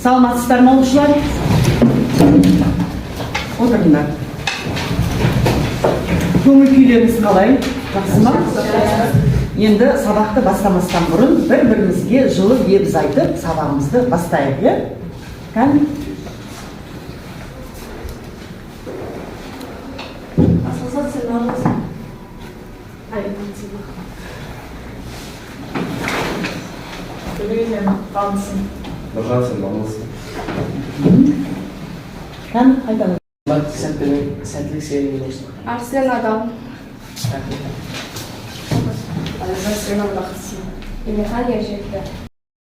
Саламатсыздар ма оқушылар? Отырыңдар. Көңіл күйлеріңіз қалай? Жақсы ма? Енді сабақты бастамастан бұрын бір-бірімізге жылы лебіз айтып, сабағымызды бастайық, иә? Кәне? Нұржан, сен маңызсың. Кәне, қайталай. Сәттілік серігін болсын. Арсен Адам. Ализа сен бақытсың. Емехан Ержетті.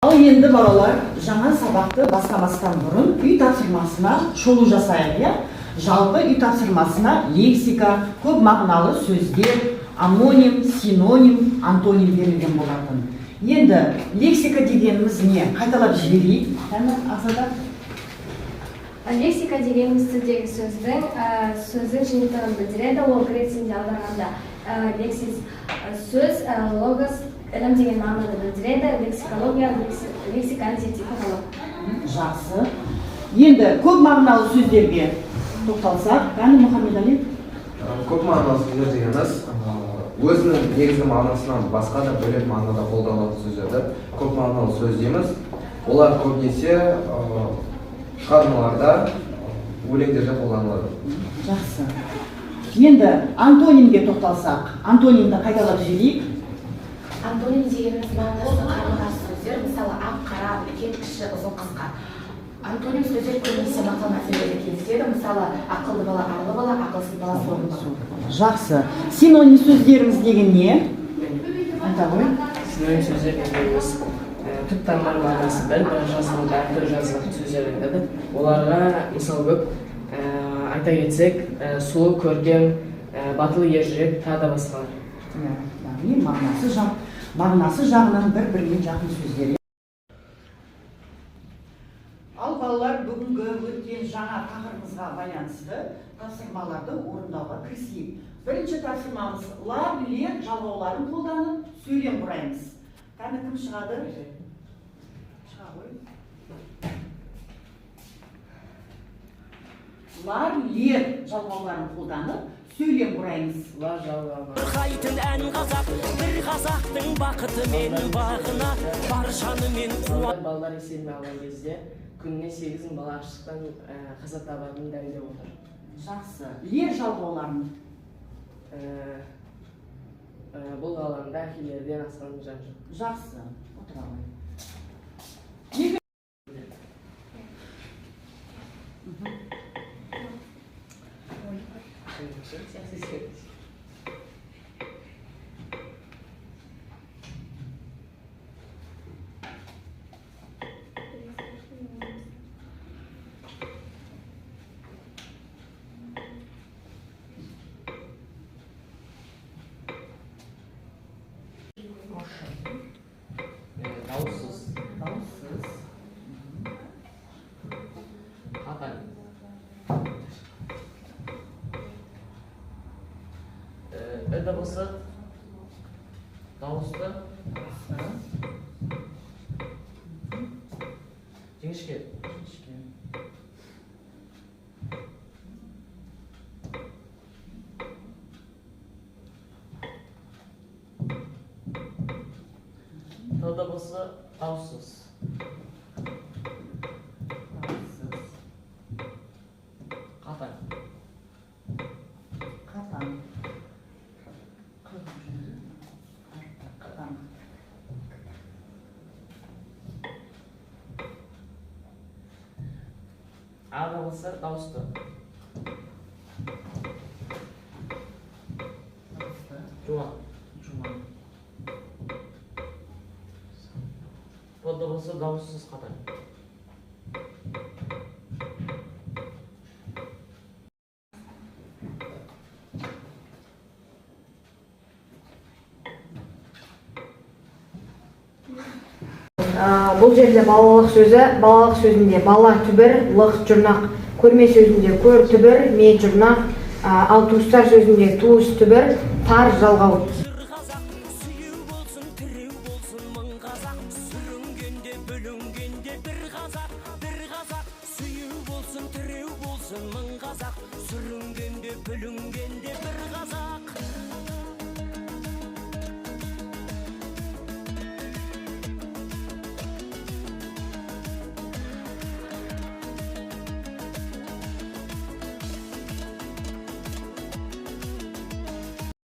Ал енді балалар, жаңа сабақты бастамастан бұрын үй тапсырмасына шолу жасайық, иә? Жалпы үй тапсырмасына лексика, көп мағыналы сөздер, амоним, синоним, антоним берілген болатын. Енді лексика дегеніміз не? Қайталап жіберейік. Кәне, Азада? Лексика дегеніміз тілдегі сөздің жиынтығын білдіреді. Ол грек тілінде аударғанда лексис сөз, логос ілім деген мағынаны білдіреді. Лексикология, лексиканы зерттейтін ғылым. Жақсы. Енді көп мағыналы сөздерге тоқталсақ, кәне, Мұхаммедали? Көп мағыналы сөздер дегеніміз өзінің негізгі мағынасынан басқа да бөлек мағынада қолданылатын сөздерді көп мағыналы сөз дейміз. Олар көбінесе шығармаларда, өлеңдерде қолданылады. Жақсы. Енді антонимге тоқталсақ, антонимді қайталап жіберейік. Антоним дегеніміз мағынасы қарама-қарсы сөздер, мысалы ақ, қара, үлкен, кіші, ұзын, қысқа. Антоним сөздер көбінесе мақал мәселелерде кездеседі, мысалы ақылды бала, арлы бала, ақылсыз бала, сорлы бала. Жақсы. Синоним сөздеріміз деген не? Айта ғой. Синоним сөздер дегеніміз түп тамыр мағынасы бір жазылған әртүрлі жазылған сөздер айтады. Оларға мысалы көп айта кетсек, сұлу, көркем, батыл, ержүрек, тағы да басқалар. Яғни мағынасы жағынан бір-бірімен жақын сөздер. Ал балалар, бүгінгі өткен жаңа тақырыбымызға байланысты тапсырмаларды орындауға кірісейік. Бірінші тапсырмамыз лар, лер жалғауларын қолданып сөйлем құраймыз. Кәне, кім шығады? Шыға ғой. Лар, лер жалғауларын қолданып сөйлем құраймыз. Лар жалғауға. Қайтын ән қазақ, бір қазақтың бақыты мен бағына, баршаны мен қуат. Балалар есебіне алған кезде күніне 8 бала аштықтан қаза табатынын дәлелдеп отыр. Жақсы. Лер жалғауларын. Бұл ғаламда әкелерден асқан жан жоқ. Жақсы. Отыра ғой. Дауыссыз. Дауыссыз. Қатар. Дыбысы дауысты. Жіңішке. Дыбысы дауыссыз. Қатар. Қатан. Қатан. А дыбысы дауысты. Жуан. Жуан. Бұл дыбысы дауыссыз қатар. Бұл жерде балалық сөзінде бала түбір, лық жұрнақ, көрме сөзінде көр түбір, ме жұрнақ, ал туыстар сөзінде туыс түбір, тар жалғау. Сүйеу болсын, тіреу болсын, мың қазақ, сүрінгенде, бүлінгенде бір қазақ, болсын мың қазақ, сүрінгенде бүлінгенде бір қазақ.